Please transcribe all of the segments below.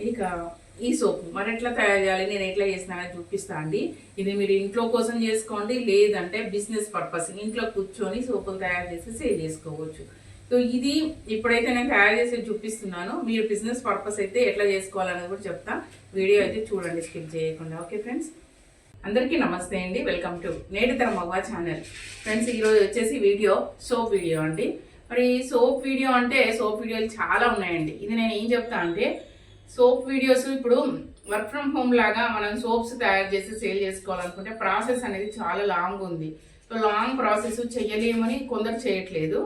ఇక ఈ సోప్ మరి ఎట్లా తయారు చేయాలి, నేను ఎట్లా చేసినానని చూపిస్తా అండి. ఇది మీరు ఇంట్లో కోసం చేసుకోండి, లేదంటే బిజినెస్ పర్పస్ ఇంట్లో కూర్చొని సోపులు తయారు చేసి సేల్ చేసుకోవచ్చు. సో ఇది ఇప్పుడైతే నేను తయారు చేసి చూపిస్తున్నాను. మీరు బిజినెస్ పర్పస్ అయితే ఎట్లా చేసుకోవాలనేది కూడా చెప్తా. వీడియో అయితే చూడండి స్కిప్ చేయకుండా. ఓకే ఫ్రెండ్స్, అందరికీ నమస్తే అండి. వెల్కమ్ టు నేటితరం మగవా ఛానల్. ఫ్రెండ్స్, ఈరోజు వచ్చేసి వీడియో సోప్ వీడియో అండి. మరి సోప్ వీడియో అంటే సోప్ వీడియోలు చాలా ఉన్నాయండి. ఇది నేను ఏం చెప్తా అంటే, సోప్ వీడియోస్ ఇప్పుడు వర్క్ ఫ్రమ్ హోమ్ లాగా మనం సోప్స్ తయారు చేసి సేల్ చేసుకోవాలనుకుంటే ప్రాసెస్ అనేది చాలా లాంగ్ ఉంది. సో లాంగ్ ప్రాసెస్ చేయలేమని కొందరు చేయట్లేదు.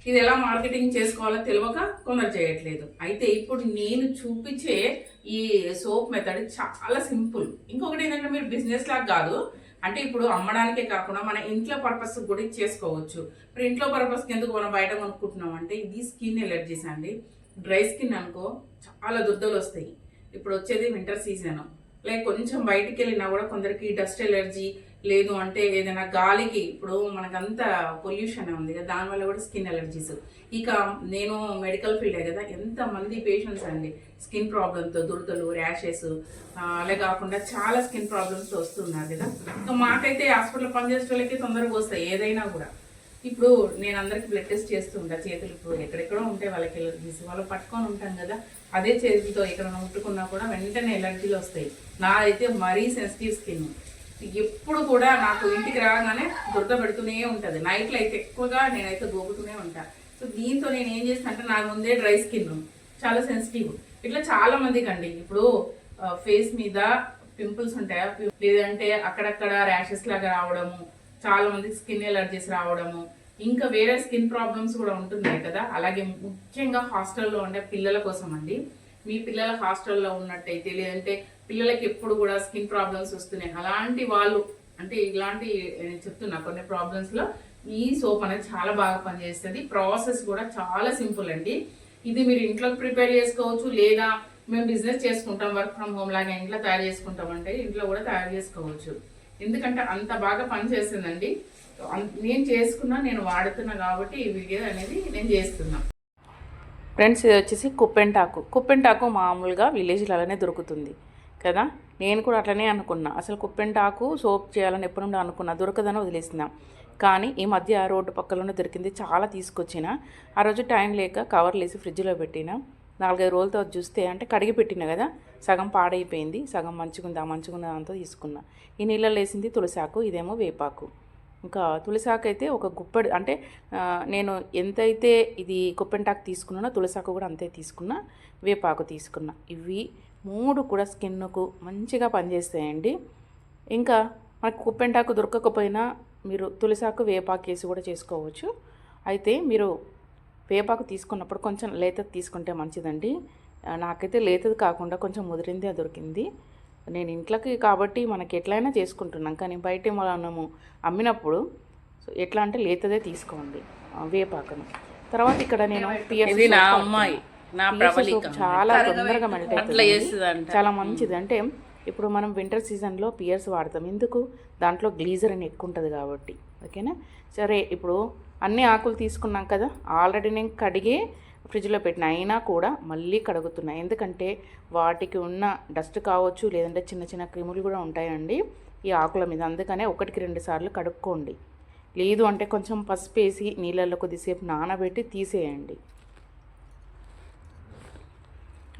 ఇది ఎలా మార్కెటింగ్ చేసుకోవాలో తెలియక కొందరు చేయట్లేదు. అయితే ఇప్పుడు నేను చూపించే ఈ సోప్ మెథడ్ చాలా సింపుల్. ఇంకొకటి ఏంటంటే, మీరు బిజినెస్ లాగా కాదు, అంటే ఇప్పుడు అమ్మడానికే కాకుండా మన ఇంట్లో పర్పస్ కూడా చేసుకోవచ్చు. ఇప్పుడు ఇంట్లో పర్పస్కి ఎందుకు మనం బయట కొనుక్కుంటున్నాం అంటే, ఇది స్కిన్ ఎలర్జీస్ అండి. డ్రై స్కిన్ అనుకో చాలా దుద్దలు వస్తాయి. ఇప్పుడు వచ్చేది వింటర్ సీజన్, లైక్ కొంచెం బయటికి వెళ్ళినా కూడా కొందరికి డస్ట్ ఎలర్జీ, లేదు అంటే ఏదైనా గాలికి, ఇప్పుడు మనకంతా పొల్యూషన్ ఉంది కదా, దానివల్ల కూడా స్కిన్ ఎలర్జీస్. ఇక నేను మెడికల్ ఫీల్డే కదా, ఎంతమంది పేషెంట్స్ అండి స్కిన్ ప్రాబ్లంతో, దురదలు, ర్యాషెస్, అలా కాకుండా చాలా స్కిన్ ప్రాబ్లమ్స్ వస్తున్నారు కదా. సో మాకైతే హాస్పిటల్ పనిచేసే వాళ్ళకి తొందరగా వస్తాయి ఏదైనా కూడా. ఇప్పుడు నేను అందరికి బ్లడ్ టెస్ట్ చేస్తూ ఉంటాను. చేతులు ఇప్పుడు ఎక్కడెక్కడో ఉంటాయి వాళ్ళకి ఎలర్జీస్, వాళ్ళు పట్టుకొని ఉంటాం కదా, అదే చేతులతో ఎక్కడైనా ముట్టుకున్నా కూడా వెంటనే ఎలర్జీలు వస్తాయి. నాదైతే మరీ సెన్సిటివ్ స్కిన్. ఎప్పుడు కూడా నాకు ఇంటికి రాగానే దురద పెడుతూనే ఉంటుంది. నైట్లో అయితే ఎక్కువగా నేనైతే గోగుతూనే ఉంటాను. సో దీంతో నేను ఏం చేస్తాను అంటే, నాకు ముందే డ్రై స్కిన్, చాలా సెన్సిటివ్. ఇట్లా చాలా మందికి అండి ఇప్పుడు ఫేస్ మీద పింపుల్స్ ఉంటాయా, లేదంటే అక్కడక్కడ ర్యాషెస్ లాగా రావడము, చాలా మందికి స్కిన్ ఎలర్జీస్ రావడము, ఇంకా వేరే స్కిన్ ప్రాబ్లమ్స్ కూడా ఉంటున్నాయి కదా. అలాగే ముఖ్యంగా హాస్టల్లో ఉండే పిల్లల కోసం అండి. మీ పిల్లల హాస్టల్లో ఉన్నట్టయితే, లేదంటే పిల్లలకి ఎప్పుడు కూడా స్కిన్ ప్రాబ్లమ్స్ వస్తున్నాయి, అలాంటి వాళ్ళు అంటే ఇలాంటి చెప్తున్నా కొన్ని ప్రాబ్లమ్స్లో ఈ సోప్ అనేది చాలా బాగా పనిచేస్తుంది. ప్రాసెస్ కూడా చాలా సింపుల్ అండి. ఇది మీరు ఇంట్లోకి ప్రిపేర్ చేసుకోవచ్చు, లేదా మేము బిజినెస్ చేసుకుంటాం వర్క్ ఫ్రమ్ హోమ్ లాగా ఇంట్లో తయారు చేసుకుంటాం అంటే ఇంట్లో కూడా తయారు చేసుకోవచ్చు. ఎందుకంటే అంత బాగా పనిచేస్తుందండి. నేను చేసుకున్నా, నేను వాడుతున్నా కాబట్టి ఈ వీడియో అనేది నేను చేస్తున్నా. ఫ్రెండ్స్, ఇది వచ్చేసి కుప్పెంటాకు. కుప్పెంటాకు మామూలుగా విలేజ్లలోనే దొరుకుతుంది కదా. నేను కూడా అట్లనే అనుకున్నా. అసలు కుప్పెంటాకు సోప్ చేయాలని ఎప్పుడు నుండి అనుకున్నా, దొరకదని వదిలేసిన. కానీ ఈ మధ్య రోడ్డు పక్కలోనే దొరికింది, చాలా తీసుకొచ్చిన. ఆ రోజు టైం లేక కవర్లు వేసి ఫ్రిడ్జ్లో పెట్టిన. 4-5 రోజులతో చూస్తే అంటే కడిగి పెట్టిన కదా, సగం పాడైపోయింది, సగం మంచిగుంది. ఆ మంచిగుంది అంతా తీసుకున్నా. ఈ నీళ్ళలో వేసింది తులసాకు, ఇదేమో వేపాకు. ఇంకా తులసాకు అయితే ఒక గుప్పెడు, అంటే నేను ఎంతైతే ఇది కుప్పెంటాకు తీసుకున్నానో తులసాకు కూడా అంతే తీసుకున్నా, వేపాకు తీసుకున్నా. ఇవి 3 కూడా స్కిన్కు మంచిగా పనిచేస్తాయండి. ఇంకా మనకు కుప్పెంటాకు దొరకకపోయినా మీరు తులసాకు, వేపాకు వేసి కూడా చేసుకోవచ్చు. అయితే మీరు వేపాకు తీసుకున్నప్పుడు కొంచెం లేతది తీసుకుంటే మంచిదండి. నాకైతే లేతది కాకుండా కొంచెం ముదిరిందే దొరికింది. నేను ఇంట్లోకి కాబట్టి మనకి ఎట్లయినా చేసుకుంటున్నాం, కానీ బయట మనము అమ్మినప్పుడు ఎట్లా అంటే లేతదే తీసుకోండి వేపాకును. తర్వాత ఇక్కడ నేను చాలా తొందరగా మెల్ట్ అవుతుంది, చాలా మంచిది. అంటే ఇప్పుడు మనం వింటర్ సీజన్లో పియర్స్ వాడతాం, ఎందుకు? దాంట్లో గ్లీజర్ అని ఎక్కువ ఉంటుంది కాబట్టి. ఓకేనా? సరే, ఇప్పుడు అన్ని ఆకులు తీసుకున్నాం కదా, ఆల్రెడీ నేను కడిగే ఫ్రిడ్జ్లో పెట్టిన, అయినా కూడా మళ్ళీ కడుగుతున్నాయి. ఎందుకంటే వాటికి ఉన్న డస్ట్ కావచ్చు, లేదంటే చిన్న చిన్న క్రిములు కూడా ఉంటాయండి ఈ ఆకుల మీద. అందుకనే 1-2 సార్లు కడుక్కోండి. లేదు అంటే కొంచెం పసుపు వేసి నీళ్ళల్లో కొద్దిసేపు నానబెట్టి తీసేయండి.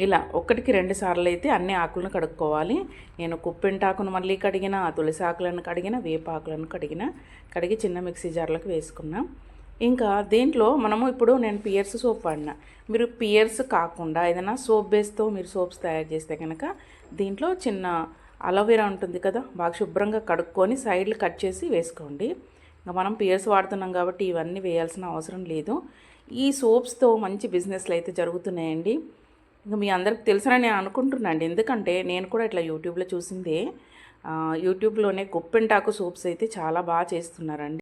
ఇలా 1-2 సార్లు అయితే అన్ని ఆకులను కడుక్కోవాలి. నేను కుప్పెంటాకును మళ్ళీ కడిగిన, తులసి ఆకులను కడిగిన, వేపాకులను కడిగి చిన్న మిక్సీ జార్లకు వేసుకున్నా. ఇంకా దీంట్లో మనము ఇప్పుడు నేను పియర్స్ సోప్ వాడినా. మీరు పియర్స్ కాకుండా ఏదైనా సోప్ బేస్తో మీరు సోప్స్ తయారు చేస్తే కనుక దీంట్లో చిన్న అలోవెరా ఉంటుంది కదా, బాగా శుభ్రంగా కడుక్కొని సైడ్లు కట్ చేసి వేసుకోండి. ఇంకా మనం పియర్స్ వాడుతున్నాం కాబట్టి ఇవన్నీ వేయాల్సిన అవసరం లేదు. ఈ సోప్స్తో మంచి బిజినెస్లు అయితే జరుగుతున్నాయండి. ఇంకా మీ అందరికి తెలుసని నేను అనుకుంటున్నాను, ఎందుకంటే నేను కూడా ఇట్లా యూట్యూబ్లో చూసిందే. యూట్యూబ్లోనే కుప్పెంటాకు సోప్స్ అయితే చాలా బాగా చేస్తున్నారండి.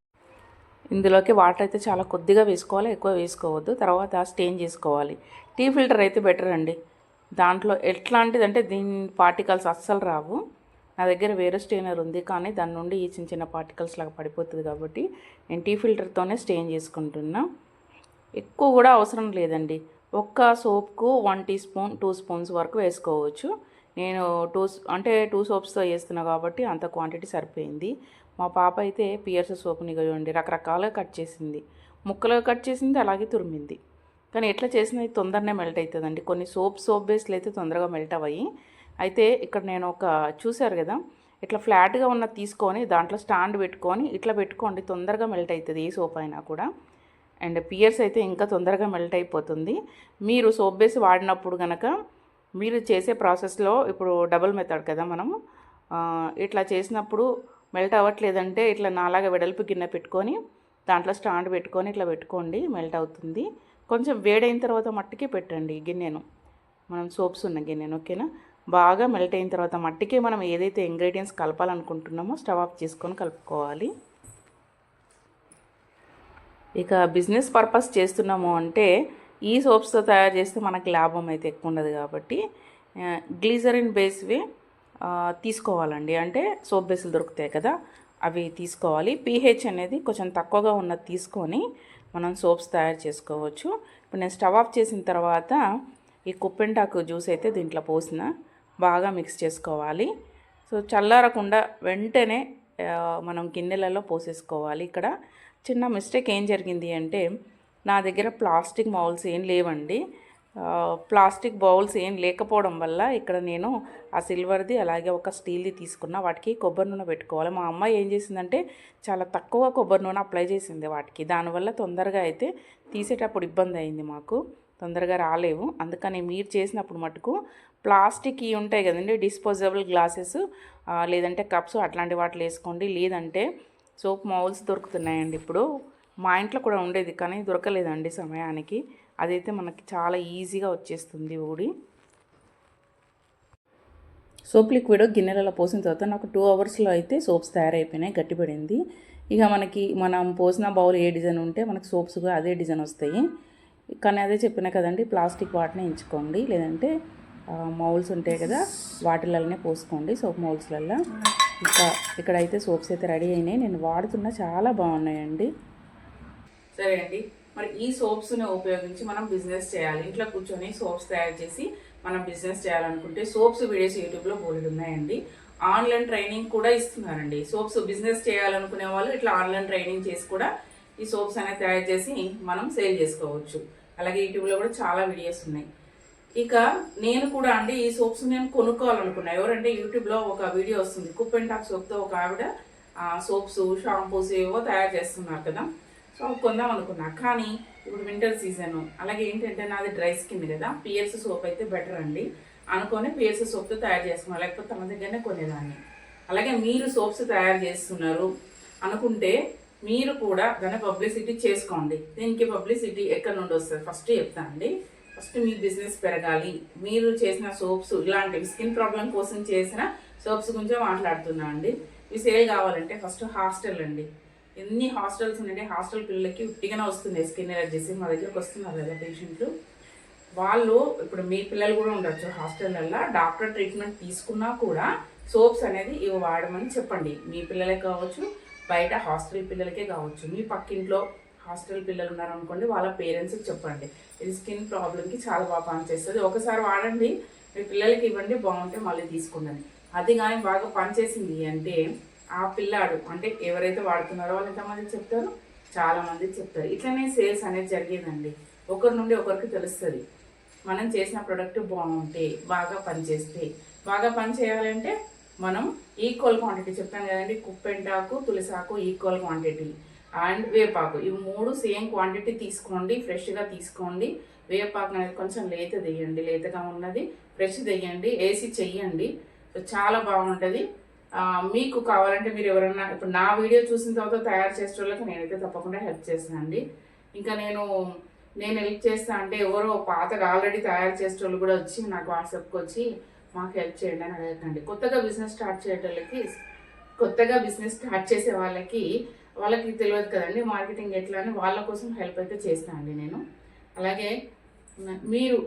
ఇందులోకి వాటర్ అయితే చాలా కొద్దిగా వేసుకోవాలి, ఎక్కువ వేసుకోవద్దు. తర్వాత స్టెయిన్ చేసుకోవాలి. టీ ఫిల్టర్ అయితే బెటర్ అండి. దాంట్లో ఎట్లాంటిదంటే దీని పార్టికల్స్ అస్సలు రావు. నా దగ్గర వేరే స్టెయినర్ ఉంది, కానీ దాని నుండి ఈ చిన్న చిన్న పార్టికల్స్ లాగా పడిపోతుంది కాబట్టి నేను టీ ఫిల్టర్తోనే స్టెయిన్ చేసుకుంటున్నా. ఎక్కువ కూడా అవసరం లేదండి, ఒక్క సోప్కు 1 టీ స్పూన్ 2 స్పూన్స్ వరకు వేసుకోవచ్చు. నేను 2 సోప్స్తో వేస్తున్నా కాబట్టి అంత క్వాంటిటీ సరిపోయింది. మా పాప అయితే పియర్స్ సోప్ని చూడండి రకరకాలుగా కట్ చేసింది, ముక్కలుగా కట్ చేసింది, అలాగే తురిమింది. కానీ ఎట్లా చేసినా తొందరనే మెల్ట్ అవుతుందండి. కొన్ని సోప్ బేస్లు అయితే తొందరగా మెల్ట్ అవ్వయి. అయితే ఇక్కడ నేను చూసారు కదా, ఇట్లా ఫ్లాట్గా ఉన్నది తీసుకొని దాంట్లో స్టాండ్ పెట్టుకొని ఇట్లా పెట్టుకోండి, తొందరగా మెల్ట్ అవుతుంది ఏ సోప్ అయినా కూడా. అండ్ పియర్స్ అయితే ఇంకా తొందరగా మెల్ట్ అయిపోతుంది. మీరు సోప్ బేస్ వాడినప్పుడు కనుక మీరు చేసే ప్రాసెస్లో ఇప్పుడు డబుల్ మెథడ్ కదా మనం ఇట్లా చేసినప్పుడు మెల్ట్ అవ్వట్లేదంటే ఇట్లా నాలాగా వెడల్పు గిన్నె పెట్టుకొని దాంట్లో స్టాండ్ పెట్టుకొని ఇట్లా పెట్టుకోండి, మెల్ట్ అవుతుంది. కొంచెం వేడైన తర్వాత మట్టికి పెట్టండి గిన్నెను, మనం సోప్స్ ఉన్న గిన్నెను. ఓకేనా? బాగా మెల్ట్ అయిన తర్వాత మట్టికి మనం ఏదైతే ఇంగ్రీడియంట్స్ కలపాలనుకుంటున్నామో స్టవ్ ఆఫ్ చేసుకొని కలుపుకోవాలి. ఇక బిజినెస్ పర్పస్ చేస్తున్నాము అంటే ఈ సోప్స్తో తయారు చేస్తే మనకి లాభం అయితే ఎక్కువ ఉండదు కాబట్టి గ్లిజరిన్ బేస్వి తీసుకోవాలండి. అంటే సోప్ బేస్లు దొరుకుతాయి కదా, అవి తీసుకోవాలి. పీహెచ్ అనేది కొంచెం తక్కువగా ఉన్నది తీసుకొని మనం సోప్స్ తయారు చేసుకోవచ్చు. ఇప్పుడు నేను స్టవ్ ఆఫ్ చేసిన తర్వాత ఈ కుప్పెంటాకు జ్యూస్ అయితే దీంట్లో పోసిన బాగా మిక్స్ చేసుకోవాలి. సో చల్లారకుండా వెంటనే మనం గిన్నెలలో పోసేసుకోవాలి. ఇక్కడ చిన్న మిస్టేక్ ఏం జరిగింది అంటే నా దగ్గర ప్లాస్టిక్ బౌల్స్ ఏం లేవండి. ప్లాస్టిక్ బౌల్స్ ఏం లేకపోవడం వల్ల ఇక్కడ నేను ఆ సిల్వర్ది అలాగే ఒక స్టీల్ది తీసుకున్న, వాటికి కొబ్బరి నూనె పెట్టుకోవాలి. మా అమ్మాయి ఏం చేసిందంటే చాలా తక్కువ కొబ్బరి నూనె అప్లై చేసింది వాటికి, దానివల్ల తొందరగా అయితే తీసేటప్పుడు ఇబ్బంది అయింది, మాకు తొందరగా రాలేవు. అందుకని మీరు చేసినప్పుడు మటుకు ప్లాస్టిక్ ఇవి ఉంటాయి కదండి, డిస్పోజబుల్ గ్లాసెస్ లేదంటే కప్స్ అట్లాంటి వాటిలో వేసుకోండి. లేదంటే సోప్ మౌల్స్ దొరుకుతున్నాయండి ఇప్పుడు. మా ఇంట్లో కూడా ఉండేది కానీ దొరకలేదండి సమయానికి. అదైతే మనకి చాలా ఈజీగా వచ్చేస్తుంది ఊడి. సోప్ లిక్విడ్ గిన్నెలలో పోసిన తర్వాత నాకు 2 అవర్స్లో అయితే సోప్స్ తయారైపోయినాయి, గట్టిపడింది. ఇక మనం పోసిన బౌల్ ఏ డిజైన్ ఉంటే మనకి సోప్స్ కూడా అదే డిజైన్ వస్తాయి. కానీ అదే చెప్పినా కదండి, ప్లాస్టిక్ వాటిని ఎంచుకోండి, లేదంటే మౌల్స్ ఉంటాయి కదా వాటిలలోనే పోసుకోండి, సోప్ మౌల్స్లలో. ఇంకా ఇక్కడైతే సోప్స్ అయితే రెడీ అయినాయి, నేను వాడుతున్నా, చాలా బాగున్నాయండి. సరే అండి, మరి ఈ సోప్స్ని ఉపయోగించి మనం బిజినెస్ చేయాలి. ఇంట్లో కూర్చొని సోప్స్ తయారు చేసి మనం బిజినెస్ చేయాలనుకుంటే సోప్స్ వీడియోస్ యూట్యూబ్లో బోల్డ్ ఉన్నాయండి. ఆన్లైన్ ట్రైనింగ్ కూడా ఇస్తున్నారండి. సోప్స్ బిజినెస్ చేయాలనుకునే వాళ్ళు ఇట్లా ఆన్లైన్ ట్రైనింగ్ చేసి కూడా ఈ సోప్స్ అనేది తయారు చేసి మనం సేల్ చేసుకోవచ్చు. అలాగే యూట్యూబ్లో కూడా చాలా వీడియోస్ ఉన్నాయి. ఇక నేను కూడా అండి ఈ సోప్స్ నేను కొనుక్కోవాలనుకున్నా. ఎవరంటే యూట్యూబ్లో ఒక వీడియో వస్తుంది, కుప్పెంటాక్ సోప్తో ఒక ఆవిడ సోప్స్ షాంపూస్ ఏవో తయారు చేస్తున్నారు కదా, సో కొందాం అనుకున్నా. కానీ ఇప్పుడు వింటర్ సీజన్, అలాగే ఏంటంటే నాది డ్రై స్కిన్ కదా, పియర్స్ సోప్ అయితే బెటర్ అండి అనుకొని పియర్స్ సోప్తో తయారు చేసుకున్నాను, లేకపోతే తన దగ్గరనే కొనేదాన్ని. అలాగే మీరు సోప్స్ తయారు చేస్తున్నారు అనుకుంటే మీరు కూడా దాన్ని పబ్లిసిటీ చేసుకోండి. దీనికి పబ్లిసిటీ ఎక్కడి నుండి వస్తుంది ఫస్ట్ చెప్తాను అండి. ఫస్ట్ మీ బిజినెస్ పెరగాలి. మీరు చేసిన సోప్స్ ఇలాంటివి స్కిన్ ప్రాబ్లం కోసం చేసిన సోప్స్ గురించి మాట్లాడుతున్నా అండి. ఇవి సేల్ కావాలంటే ఫస్ట్ హాస్టల్ అండి. ఎన్ని హాస్టల్స్ ఉన్నాయంటే హాస్టల్ పిల్లలకి ఉట్టిగానే వస్తున్నాయి స్కిన్ ఎలర్జీస్. మా దగ్గరకు వస్తున్నారు కదా పేషెంట్లు, వాళ్ళు ఇప్పుడు మీ పిల్లలు కూడా ఉండొచ్చు హాస్టల్లో, డాక్టర్ ట్రీట్మెంట్ తీసుకున్నా కూడా సోప్స్ అనేది ఇవి వాడమని చెప్పండి. మీ పిల్లలే కావచ్చు, బయట హాస్టల్ పిల్లలకే కావచ్చు, మీ పక్కింట్లో హాస్టల్ పిల్లలు ఉన్నారనుకోండి వాళ్ళ పేరెంట్స్కి చెప్పండి. ఇది స్కిన్ ప్రాబ్లంకి చాలా బాగా పనిచేస్తుంది, ఒకసారి వాడండి, మీ పిల్లలకి ఇవ్వండి, బాగుంటే మళ్ళీ తీసుకుండండి. అది కానీ బాగా పనిచేసింది అంటే ఆ పిల్లాడు అంటే ఎవరైతే వాడుతున్నారో వాళ్ళు ఎంతమందికి చెప్తారు, చాలా మందికి చెప్తారు. ఇట్లనే సేల్స్ అనేది జరిగేదండి. ఒకరి నుండి ఒకరికి తెలుస్తుంది. మనం చేసిన ప్రోడక్ట్ బాగుంటే, బాగా పనిచేస్తే, బాగా పని చేయాలంటే మనం ఈక్వల్ క్వాంటిటీ చెప్పాను కదండి, కుప్పెంటాకు తులసాకు ఈక్వల్ క్వాంటిటీ అండ్ వేపాకు, ఇవి 3 సేమ్ క్వాంటిటీ తీసుకోండి. ఫ్రెష్గా తీసుకోండి. వేపాకు అనేది కొంచెం లేత తెయ్యండి, లేతగా ఉన్నది ఫ్రెష్ తెయ్యండి, వేసి చెయ్యండి, చాలా బాగుంటుంది. మీకు కావాలంటే మీరు ఎవరన్నా ఇప్పుడు నా వీడియో చూసిన తర్వాత తయారు చేసే వాళ్ళకి నేనైతే తప్పకుండా హెల్ప్ చేస్తాను అండి. ఇంకా నేను హెల్ప్ చేస్తా అంటే ఎవరో పాతగా ఆల్రెడీ తయారు చేసే వాళ్ళు కూడా వచ్చి నాకు వాట్సాప్కి వచ్చి మాకు హెల్ప్ చేయండి అని అడగకండి. కొత్తగా బిజినెస్ స్టార్ట్ చేసే వాళ్ళకి తెలియదు కదండి మార్కెటింగ్ ఎట్లా అని, వాళ్ళ కోసం హెల్ప్ అయితే చేస్తాను అండి నేను. అలాగే మీరు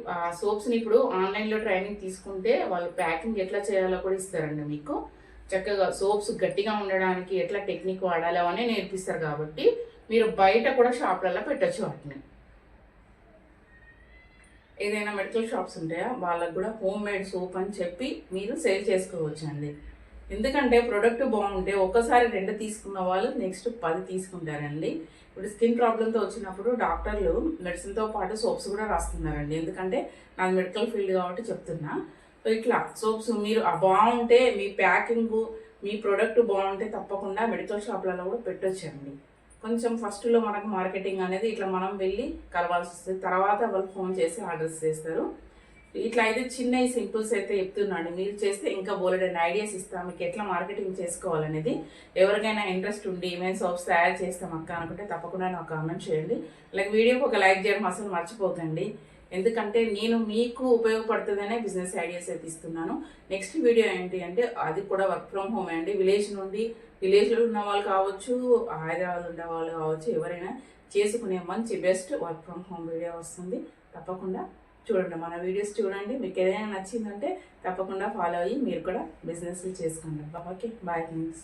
సోప్స్ని ఇప్పుడు ఆన్లైన్లో ట్రైనింగ్ తీసుకుంటే వాళ్ళు ప్యాకింగ్ ఎట్లా చేయాలో కూడా ఇస్తారండి. మీకు చక్కగా సోప్స్ గట్టిగా ఉండడానికి ఎట్లా టెక్నిక్ వాడాలి అవన్నీ నేర్పిస్తారు. కాబట్టి మీరు బయట కూడా షాప్లలో పెట్టచ్చు వాటిని. ఏదైనా మెడికల్ షాప్స్ ఉంటాయా వాళ్ళకు కూడా హోమ్ మేడ్ సోప్ అని చెప్పి మీరు సేల్ చేసుకోవచ్చు అండి. ఎందుకంటే ప్రొడక్ట్ బాగుంటే ఒక్కసారి 2 తీసుకున్న వాళ్ళు నెక్స్ట్ 10 తీసుకుంటారండి. ఇప్పుడు స్కిన్ ప్రాబ్లంతో వచ్చినప్పుడు డాక్టర్లు మెడిసిన్తో పాటు సోప్స్ కూడా రాస్తున్నారండి. ఎందుకంటే నాది మెడికల్ ఫీల్డ్ కాబట్టి చెప్తున్నా. సో ఇట్లా సోప్స్ మీరు బాగుంటే మీ ప్యాకింగ్ మీ ప్రోడక్ట్ బాగుంటే తప్పకుండా మెడికల్ షాప్లలో కూడా పెట్టొచ్చండి. కొంచెం ఫస్ట్లో మనకు మార్కెటింగ్ అనేది ఇట్లా మనం వెళ్ళి కలవాల్సి వస్తుంది. తర్వాత వాళ్ళు ఫోన్ చేసి ఆర్డర్స్ చేస్తారు. ఇట్లా అయితే చిన్న సింపుల్స్ అయితే చెప్తున్నాను. మీరు చేస్తే ఇంకా బోలెడైన ఐడియాస్ ఇస్తాం మీకు ఎట్లా మార్కెటింగ్ చేసుకోవాలనేది. ఎవరికైనా ఇంట్రెస్ట్ ఉండి మేము సోప్స్ తయారు చేస్తాం అక్క అనుకుంటే తప్పకుండా నాకు కామెంట్ చేయండి. అలాగే వీడియోకి ఒక లైక్ చేయడం అసలు మర్చిపోకండి. ఎందుకంటే నేను మీకు ఉపయోగపడుతుందనే బిజినెస్ ఐడియాస్ అయితే ఇస్తున్నాను. నెక్స్ట్ వీడియో ఏంటి అంటే అది కూడా వర్క్ ఫ్రమ్ హోమ్ అండి. విలేజ్లో ఉన్న వాళ్ళు కావచ్చు, హైదరాబాద్ ఉండే వాళ్ళు కావచ్చు, ఎవరైనా చేసుకునే మంచి best work from home video వస్తుంది. తప్పకుండా చూడండి, మన వీడియోస్ చూడండి. మీకు ఏదైనా నచ్చిందంటే తప్పకుండా ఫాలో అయ్యి మీరు కూడా బిజినెస్లు చేసుకోండి. Okay, bye friends.